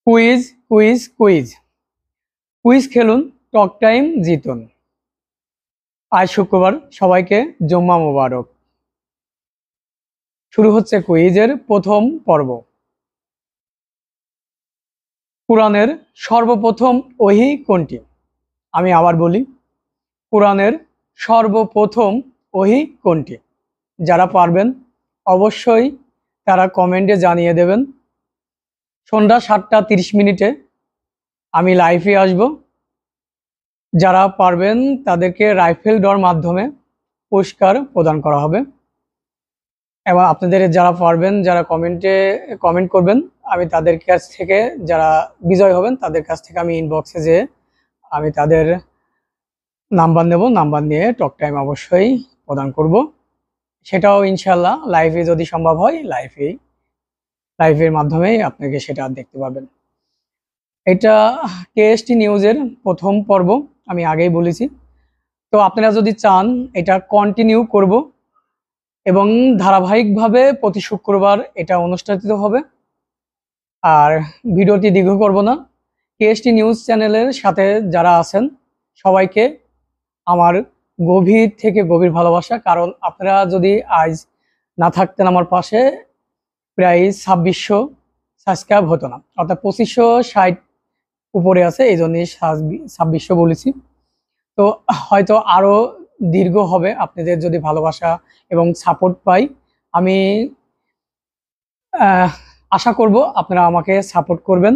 Quiz quiz quiz quiz খেলুন, talk time জিতুন। আজ শুক্রবার, সবাইকে জুম্মা মোবারক। শুরু হচ্ছে কুইজের প্রথম পর্ব। কোরআনের সর্বপ্রথম ওহী কোনটি? আমি আবার বলি, কোরআনের সর্বপ্রথম ওহী কোনটি? যারা পারবেন অবশ্যই তারা কমেন্টে জানিয়ে দেবেন। সন্ধ্যা 7:30 আমি লাইভে আসব। যারা পারবেন তাদেরকে রাইফেল ড্রর মাধ্যমে পুরস্কার প্রদান করা হবে। এবং আপনাদের যারা পারবেন, যারা কমেন্ট করবেন, আমি তাদের কাছ থেকে, যারা বিজয় হবেন তাদের কাছ থেকে আমি ইনবক্সে যেয়ে আমি তাদের নাম্বার নেব। নাম্বার নিয়ে টক টাইম অবশ্যই প্রদান করব। সেটাও ইনশাল্লাহ লাইভে যদি সম্ভব হয় লাইভের মাধ্যমেই আপনাকে সেটা দেখতে পাবেন। এটা কেএসটি নিউজের প্রথম পর্ব, আমি আগেই বলেছি। তো আপনারা যদি চান এটা কন্টিনিউ করব এবং ধারাবাহিকভাবে প্রতি শুক্রবার এটা অনুষ্ঠিত হবে। আর ভিডিওটি দীর্ঘ করব না। কেএসটি নিউজ চ্যানেলের সাথে যারা আছেন সবাইকে আমার গভীর থেকে গভীর ভালোবাসা। কারণ আপনারা যদি আজ না থাকতেন আমার পাশে, প্রায় 2600 সাবস্ক্রাইব হতো না, অর্থাৎ 2560 উপরে আছে, এই জন্যই 2600 বলেছি। তো হয়তো আরো দীর্ঘ হবে আপনাদের যদি ভালোবাসা এবং সাপোর্ট পাই। আমি আশা করব আপনারা আমাকে সাপোর্ট করবেন।